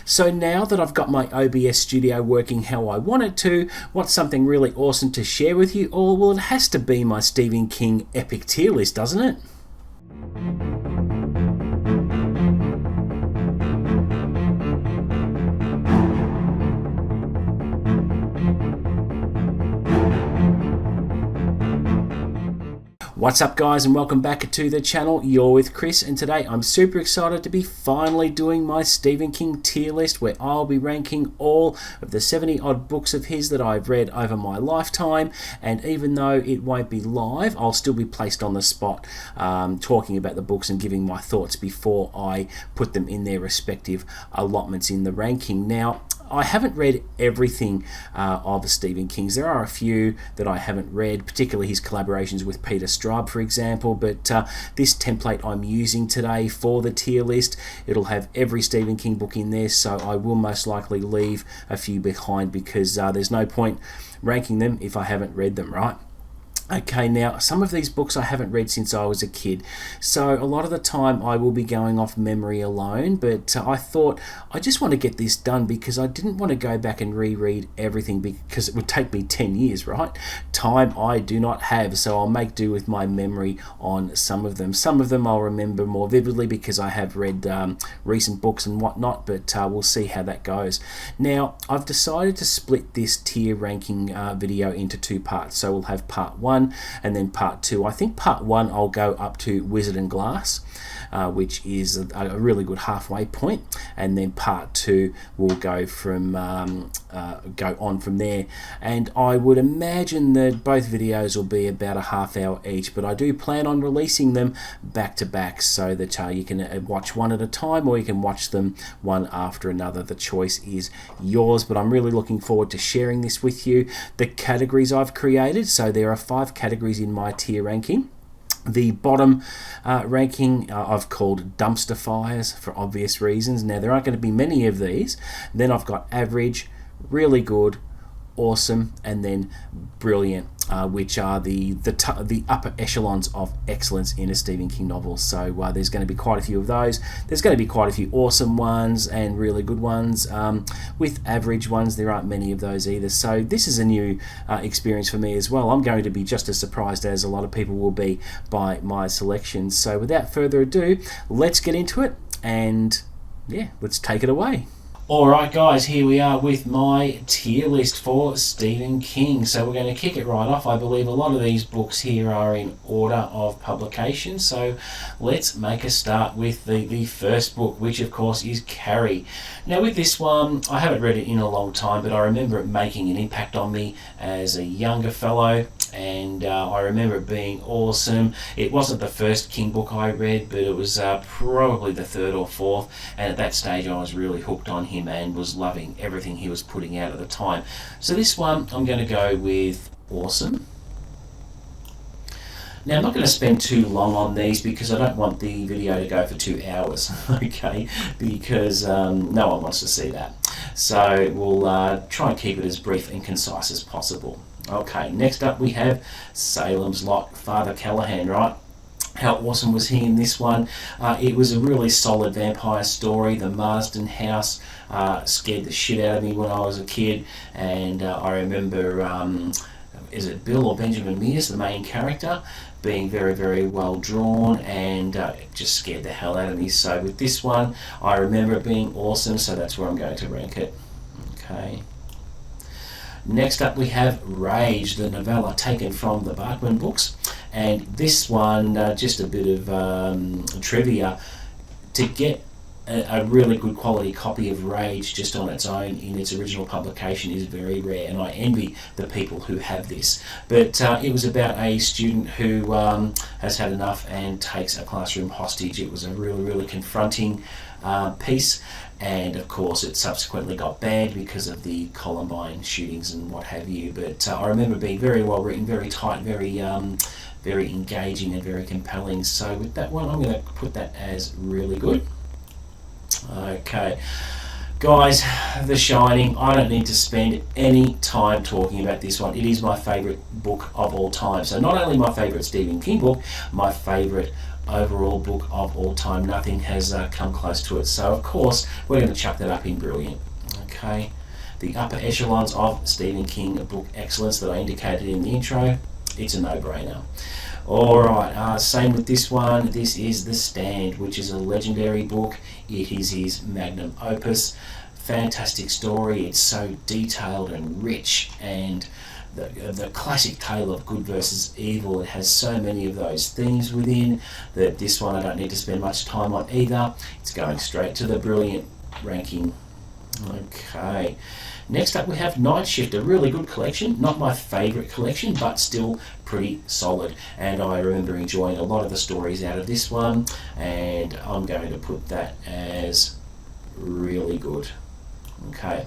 So now that I've got my OBS studio working how I want it to, what's something really awesome to share with you all? Well, it has to be my Stephen King epic tier list, doesn't it? What's up guys, and welcome back to the channel. You're with Chris, and today I'm super excited to be finally doing my Stephen King tier list, where I'll be ranking all of the 70 odd books of his that I've read over my lifetime. And even though it won't be live, I'll still be placed on the spot talking about the books and giving my thoughts before I put them in their respective allotments in the ranking. Now, I haven't read everything of Stephen King's. There are a few that I haven't read, particularly his collaborations with Peter Stra, for example, but this template I'm using today for the tier list, it'll have every Stephen King book in there, so I will most likely leave a few behind because there's no point ranking them if I haven't read them, right? Okay, now some of these books I haven't read since I was a kid, so a lot of the time I will be going off memory alone, but I thought I just want to get this done because I didn't want to go back and reread everything because it would take me 10 years, right? Time I do not have, so I'll make do with my memory on some of them. Some of them I'll remember more vividly because I have read recent books and whatnot, but we'll see how that goes. Now, I've decided to split this tier ranking video into two parts, so we'll have part 1 and then part 2. I think part 1 I'll go up to Wizard and Glass, which is a really good halfway point, and then part 2 will go from go on from there. And I would imagine that both videos will be about a half hour each, but I do plan on releasing them back to back so that you can watch one at a time, or you can watch them one after another. The choice is yours, but I'm really looking forward to sharing this with you. The categories I've created, so there are 5 categories in my tier ranking. The bottom ranking I've called dumpster fires for obvious reasons. Now, there aren't going to be many of these. Then I've got average, really good, awesome, and then brilliant, which are the upper echelons of excellence in a Stephen King novel. So there's going to be quite a few of those. There's going to be quite a few awesome ones and really good ones. With average ones, there aren't many of those either. So this is a new experience for me as well. I'm going to be just as surprised as a lot of people will be by my selections. So without further ado, let's get into it, and yeah, let's take it away. Alright guys, here we are with my tier list for Stephen King. So we're going to kick it right off. I believe a lot of these books here are in order of publication, so let's make a start with the first book, which of course is Carrie. Now with this one, I haven't read it in a long time, but I remember it making an impact on me as a younger fellow, and I remember it being awesome. It wasn't the first King book I read, but it was probably the 3rd or 4th, and at that stage I was really hooked on him and was loving everything he was putting out at the time. So this one I'm going to go with awesome. Now, I'm not going to spend too long on these because I don't want the video to go for 2 hours, okay, because no one wants to see that. So we'll try and keep it as brief and concise as possible. Okay, next up we have Salems Lock, Father Callahan, right? How awesome was he in this one? It was a really solid vampire story. The Marsden house scared the shit out of me when I was a kid, and I remember, is it Bill or Benjamin Mears, the main character, being very, very well drawn, and it just scared the hell out of me. So with this one, I remember it being awesome, so that's where I'm going to rank it. Okay. Next up we have Rage, the novella taken from the Bachman books, and this one, just a bit of trivia, to get a really good quality copy of Rage just on its own in its original publication is very rare, and I envy the people who have this. But it was about a student who has had enough and takes a classroom hostage. It was a really, really confronting piece, and of course it subsequently got banned because of the Columbine shootings and what have you. But I remember being very well written, very tight, very engaging and very compelling. So with that one, I'm going to put that as really good. Okay, guys, The Shining, I don't need to spend any time talking about this one. It is my favourite book of all time. So not only my favourite Stephen King book, my favourite overall book of all time. Nothing has come close to it. So, of course, we're going to chuck that up in brilliant. Okay. The upper echelons of Stephen King book excellence that I indicated in the intro, it's a no-brainer. Alright, same with this one. This is The Stand, which is a legendary book. It is his magnum opus. Fantastic story. It's so detailed and rich, and the classic tale of good versus evil. It has so many of those themes within that this one I don't need to spend much time on either. It's going straight to the brilliant ranking. Okay. Next up we have Night Shift, a really good collection. Not my favourite collection, but still pretty solid. And I remember enjoying a lot of the stories out of this one, and I'm going to put that as really good. Okay.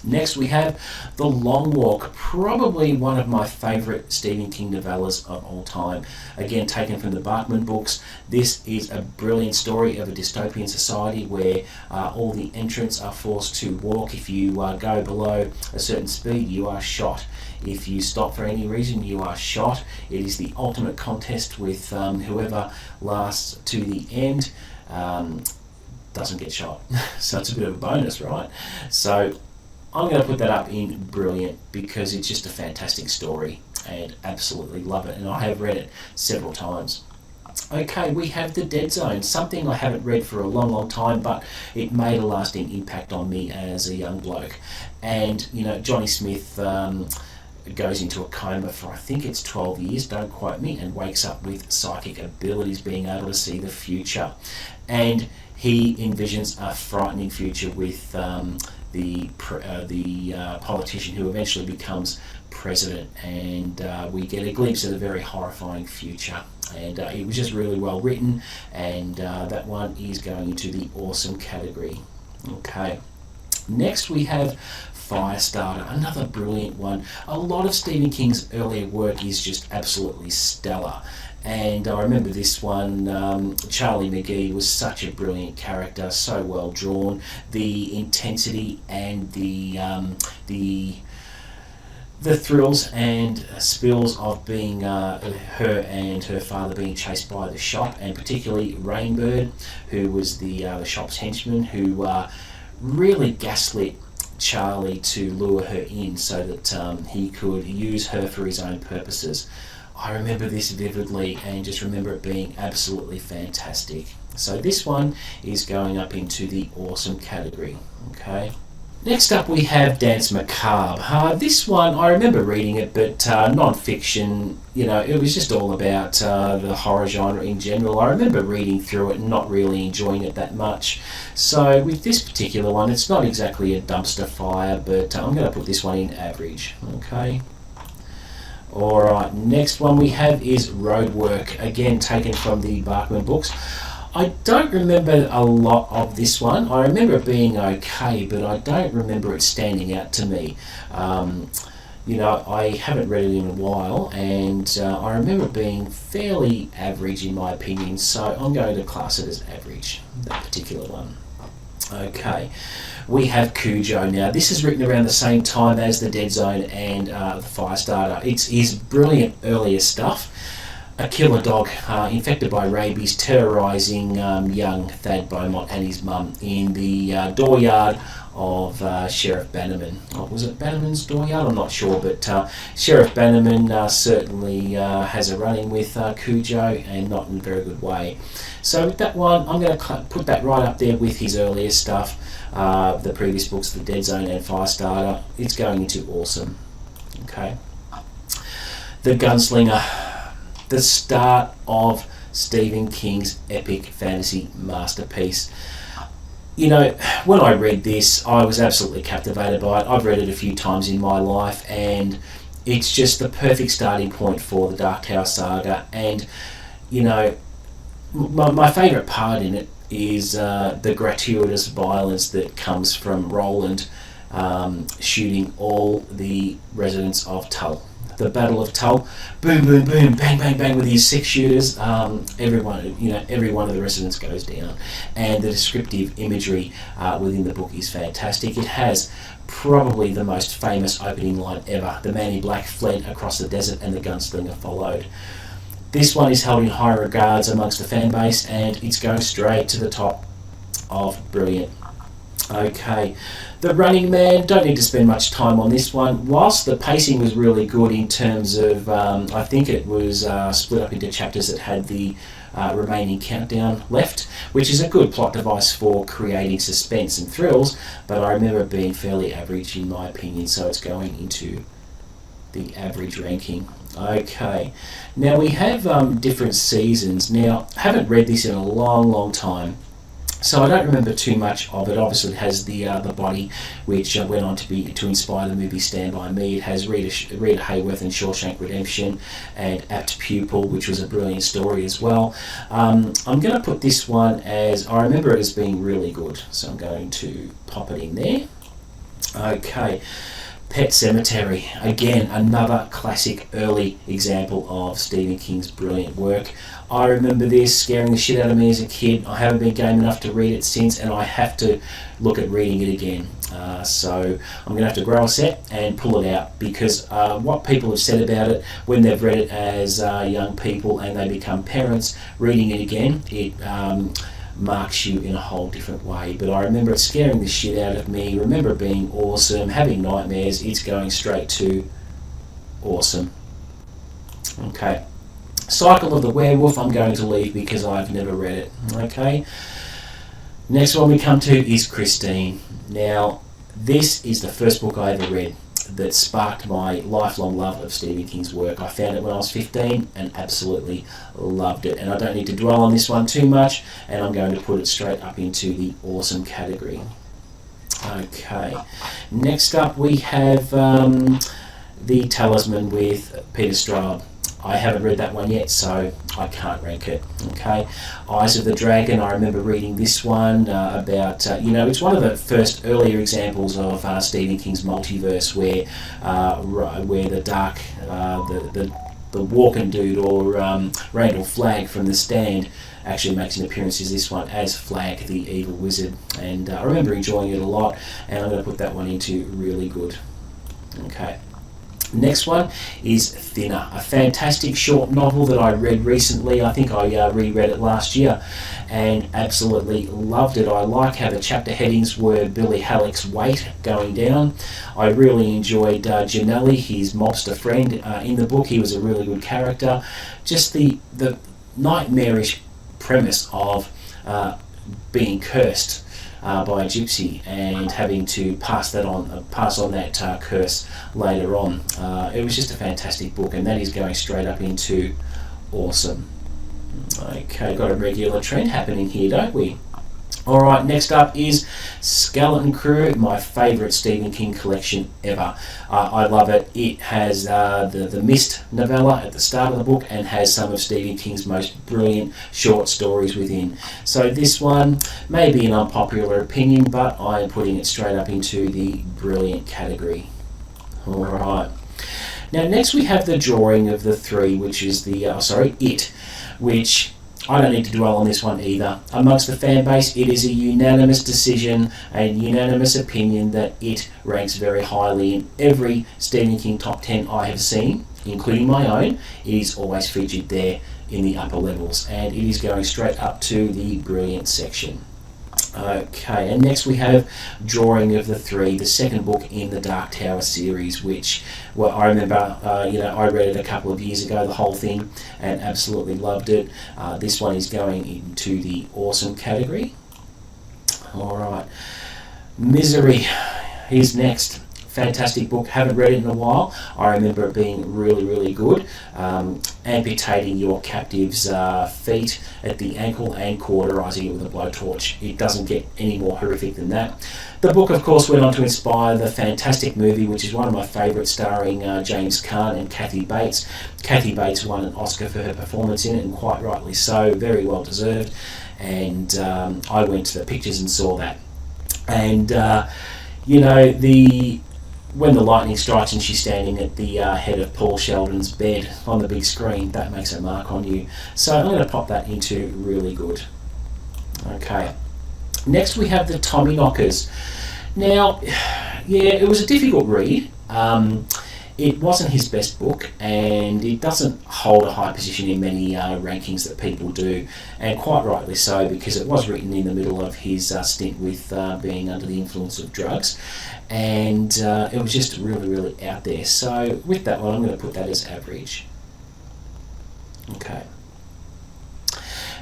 Next we have The Long Walk, probably one of my favourite Stephen King novellas of all time. Again, taken from the Bachman books. This is a brilliant story of a dystopian society where all the entrants are forced to walk. If you go below a certain speed, you are shot. If you stop for any reason, you are shot. It is the ultimate contest with whoever lasts to the end doesn't get shot. So it's a bit of a bonus, right? So I'm going to put that up in brilliant because it's just a fantastic story and absolutely love it, and I have read it several times. Okay, we have The Dead Zone, something I haven't read for a long time, but it made a lasting impact on me as a young bloke. And, you know, Johnny Smith goes into a coma for I think it's 12 years, don't quote me, and wakes up with psychic abilities, being able to see the future. And he envisions a frightening future with the politician who eventually becomes president, and we get a glimpse of a very horrifying future. And it was just really well written, and that one is going into the awesome category. Okay. Next we have Firestarter, another brilliant one. A lot of Stephen King's earlier work is just absolutely stellar. And I remember this one, Charlie McGee was such a brilliant character, so well drawn. The intensity and the thrills and spills of being her and her father being chased by the shop, and particularly Rainbird, who was the shop's henchman, who really gaslit Charlie to lure her in so that he could use her for his own purposes. I remember this vividly and just remember it being absolutely fantastic. So this one is going up into the awesome category. Okay. Next up we have Danse Macabre. This one, I remember reading it, but non-fiction, you know, it was just all about the horror genre in general. I remember reading through it and not really enjoying it that much. So with this particular one, it's not exactly a dumpster fire, but I'm going to put this one in average. Okay. Alright, next one we have is Roadwork, again taken from the Bachman books. I don't remember a lot of this one. I remember it being okay, but I don't remember it standing out to me. You know, I haven't read it in a while, and I remember it being fairly average in my opinion, so I'm going to class it as average, that particular one. Okay, we have Cujo. Now, this is written around the same time as The Dead Zone and the Firestarter. It's his brilliant earlier stuff. A killer dog infected by rabies terrorising young Thad Beaumont and his mum in the dooryard of Sheriff Bannerman. Oh, was it Bannerman's dooryard? I'm not sure, but Sheriff Bannerman certainly has a run-in with Cujo, and not in a very good way. So with that one, I'm going to put that right up there with his earlier stuff, the previous books, The Dead Zone and Firestarter. It's going into awesome. Okay. The Gunslinger, the start of Stephen King's epic fantasy masterpiece. You know, when I read this, I was absolutely captivated by it. I've read it a few times in my life, and it's just the perfect starting point for the Dark Tower saga. And, you know, my favourite part in it is the gratuitous violence that comes from Roland shooting all the residents of Tull. The Battle of Tull, boom, boom, boom, bang, bang, bang with his 6 shooters. Every one of the residents goes down, and the descriptive imagery within the book is fantastic. It has probably the most famous opening line ever. The man in black fled across the desert, and the gunslinger followed. This one is held in high regards amongst the fan base, and it's going straight to the top of brilliant. Okay, The Running Man, don't need to spend much time on this one. Whilst the pacing was really good in terms of, I think it was split up into chapters that had the remaining countdown left, which is a good plot device for creating suspense and thrills, but I remember it being fairly average in my opinion, so it's going into the average ranking. Okay, now we have different seasons. Now, I haven't read this in a long time, so I don't remember too much of it. Obviously, it has the body, which went on to inspire the movie Stand By Me. It has Rita Hayworth in Shawshank Redemption, and Apt Pupil, which was a brilliant story as well. I'm going to put this one as, I remember it as being really good, so I'm going to pop it in there. Okay. Pet Sematary, again another classic early example of Stephen King's brilliant work. I remember this scaring the shit out of me as a kid. I haven't been game enough to read it since, and I have to look at reading it again. So I'm going to have to grow a set and pull it out, because what people have said about it when they've read it as young people and they become parents, reading it again, it marks you in a whole different way. But I remember it scaring the shit out of me, remember it being awesome, having nightmares. It's going straight to awesome. Okay, Cycle of the Werewolf I'm going to leave because I've never read it. Okay, next one we come to is Christine. Now, this is the first book I ever read that sparked my lifelong love of Stephen King's work. I found it when I was 15 and absolutely loved it. And I don't need to dwell on this one too much, and I'm going to put it straight up into the awesome category. Okay, next up we have the Talisman with Peter Stra. I haven't read that one yet, so I can't rank it. Okay, Eyes of the Dragon, I remember reading this one about, it's one of the first earlier examples of Stephen King's multiverse where the dark, the walking dude, or Randall Flagg from The Stand actually makes an appearance as this one as Flagg, the evil wizard. And I remember enjoying it a lot, and I'm going to put that one into really good. Okay. Next one is Thinner, a fantastic short novel that I read recently. I think I reread it last year and absolutely loved it. I like how the chapter headings were Billy Halleck's weight going down. I really enjoyed Janelli, his mobster friend, in the book. He was a really good character. Just the nightmarish premise of being cursed by a gypsy and having to pass on that curse later on. It was just a fantastic book, and that is going straight up into awesome. Okay, got a regular trend happening here, don't we? Alright, next up is Skeleton Crew, my favourite Stephen King collection ever. I love it. It has the Mist novella at the start of the book and has some of Stephen King's most brilliant short stories within. So this one may be an unpopular opinion, but I am putting it straight up into the brilliant category. Alright. Now next we have the Drawing of the Three, which is It, which I don't need to dwell on this one either. Amongst the fan base, it is a unanimous decision, a unanimous opinion that it ranks very highly in every Stephen King top 10 I have seen, including my own. It is always featured there in the upper levels, and it is going straight up to the brilliant section. Okay, and next we have Drawing of the Three, the second book in the Dark Tower series, which, well, I remember, I read it a couple of years ago, the whole thing, and absolutely loved it. This one is going into the awesome category. Alright, Misery is next. Fantastic book, haven't read it in a while. I remember it being really good. Amputating your captive's feet at the ankle and cauterizing it with a blowtorch. It doesn't get any more horrific than that. The book, of course, went on to inspire the fantastic movie, which is one of my favourites, starring James Caan and Kathy Bates. Kathy Bates won an Oscar for her performance in it, and quite rightly so, very well deserved. And I went to the pictures and saw that. And, when the lightning strikes and she's standing at the head of Paul Sheldon's bed on the big screen, that makes a mark on you. So I'm going to pop that into really good. Okay. Next we have the Tommyknockers. Now, yeah, it was a difficult read. It wasn't his best book, and it doesn't hold a high position in many rankings that people do, and quite rightly so, because it was written in the middle of his stint with being under the influence of drugs, and it was just really, really out there. So with that one, I'm going to put that as average. Okay.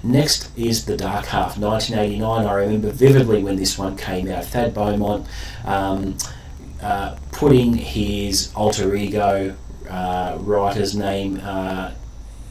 Next is The Dark Half, 1989. I remember vividly when this one came out. Thad Beaumont putting his alter ego writer's name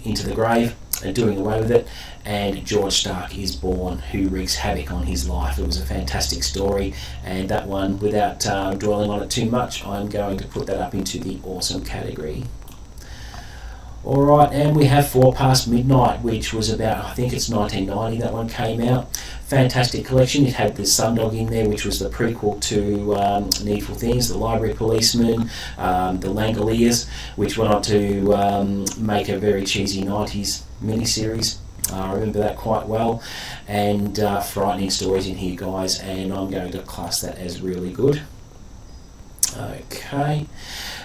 into the grave and doing away with it, and George Stark is born, who wreaks havoc on his life. It was a fantastic story, and that one, without dwelling on it too much, I'm going to put that up into the awesome category. Alright, and we have 4 Past Midnight, which was about, I think it's 1990 that one came out. Fantastic collection. It had the Sundog in there, which was the prequel to Needful Things, the Library Policeman, the Langoliers, which went on to make a very cheesy 90s miniseries. I remember that quite well, and frightening stories in here, guys, and I'm going to class that as really good. Okay.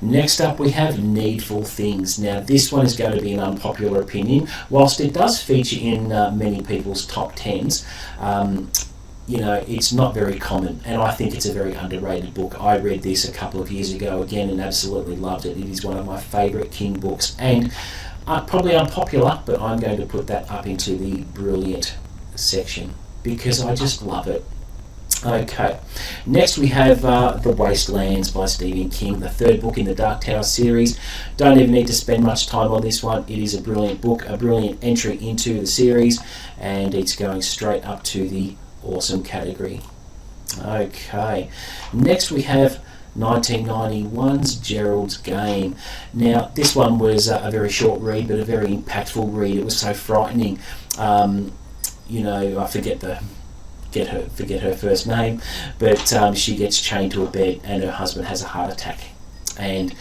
Next up we have Needful Things. Now this one is going to be an unpopular opinion. Whilst it does feature in many people's top 10s, you know, it's not very common, and I think it's a very underrated book. I read this a couple of years ago again and absolutely loved it. It is one of my favourite King books, and probably unpopular, but I'm going to put that up into the brilliant section because I just love it. Okay, next we have The Wastelands by Stephen King, the 3rd book in the Dark Tower series. Don't even need to spend much time on this one. It is a brilliant book, a brilliant entry into the series, and it's going straight up to the awesome category. Okay, next we have 1991's Geralds Game. Now this one was a very short read, but a very impactful read. It was so frightening. You know, I forget her first name, but she gets chained to a bed and her husband has a heart attack, and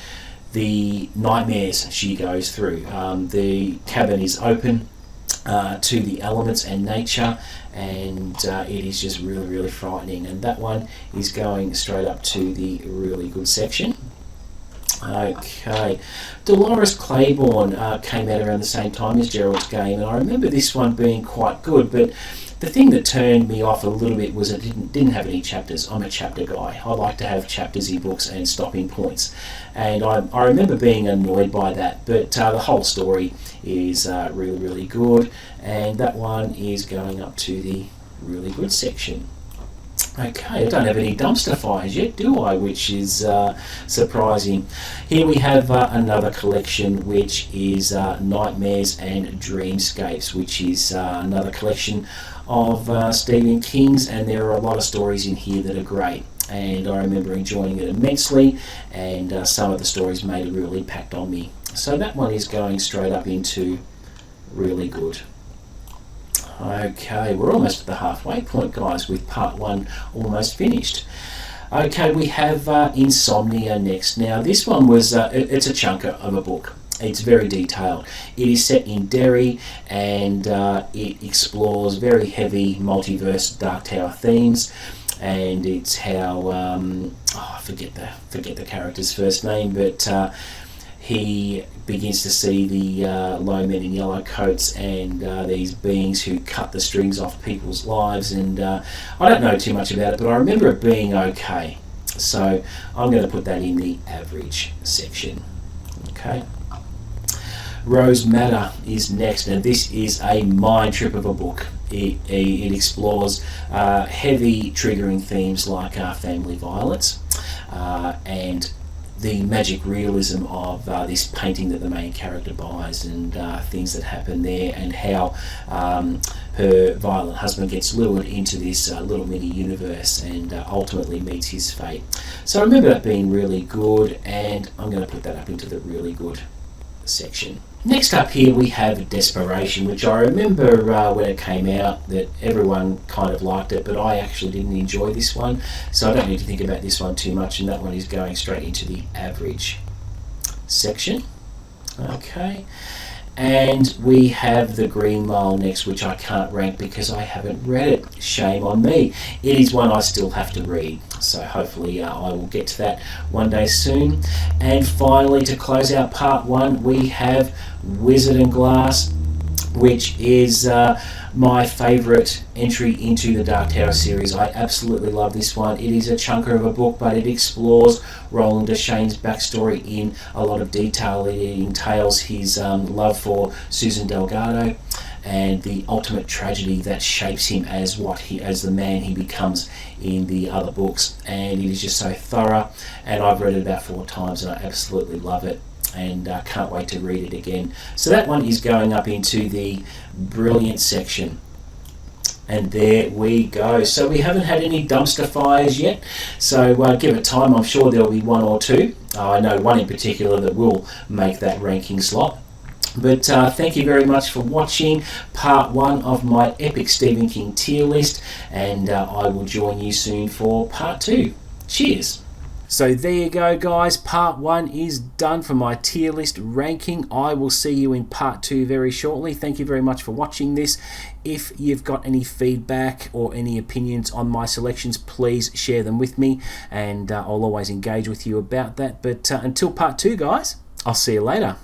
the nightmares she goes through. The cabin is open to the elements and nature, and it is just really, really frightening, and that one is going straight up to the really good section. Okay, Dolores Clayborn came out around the same time as Gerald's Game, and I remember this one being quite good, but the thing that turned me off a little bit was it didn't have any chapters. I'm a chapter guy. I like to have chapters in books and stopping points, and I remember being annoyed by that, but the whole story is really, really good, and that one is going up to the really good section. Okay, I don't have any dumpster fires yet, do I? Which is surprising. Here we have another collection, which is Nightmares and Dreamscapes, which is another collection of Stephen King's, and there are a lot of stories in here that are great, and I remember enjoying it immensely, and some of the stories made a real impact on me. So that one is going straight up into really good. Okay, we're almost at the halfway point, guys, with part 1 almost finished. Okay, we have Insomnia next. Now this one was, it's a chunker of a book. It's very detailed. It is set in Derry, and it explores very heavy multiverse Dark Tower themes, and it's how I forget the character's first name, but he begins to see the low men in yellow coats and these beings who cut the strings off people's lives, and I don't know too much about it, but I remember it being okay, so I'm going to put that in the average section. Okay, Rose Matter is next, and this is a mind trip of a book. It explores heavy triggering themes like family violence and the magic realism of this painting that the main character buys, and things that happen there, and how her violent husband gets lured into this little mini universe and ultimately meets his fate. So I remember that being really good, and I'm going to put that up into the really good section. Next up here we have Desperation, which I remember when it came out that everyone kind of liked it, but I actually didn't enjoy this one, so I don't need to think about this one too much, and that one is going straight into the average section. Okay, And we have The Green Mile next, which I can't rank because I haven't read it. Shame on me. It is one I still have to read, so hopefully I will get to that one day soon. And finally, to close out part one, we have Wizard and Glass, which is my favourite entry into the Dark Tower series. I absolutely love this one. It is a chunker of a book, but it explores Roland Deschain's backstory in a lot of detail. It entails his love for Susan Delgado and the ultimate tragedy that shapes him as the man he becomes in the other books. And it is just so thorough, and I've read it about 4 times and I absolutely love it, and can't wait to read it again. So that one is going up into the brilliant section. And there we go. So we haven't had any dumpster fires yet, so give it time. I'm sure there'll be 1 or 2. I know one in particular that will make that ranking slot. But thank you very much for watching part 1 of my epic Stephen King tier list, and I will join you soon for part 2. Cheers! So there you go, guys. Part 1 is done for my tier list ranking. I will see you in part 2 very shortly. Thank you very much for watching this. If you've got any feedback or any opinions on my selections, please share them with me, and I'll always engage with you about that. But until part 2, guys, I'll see you later.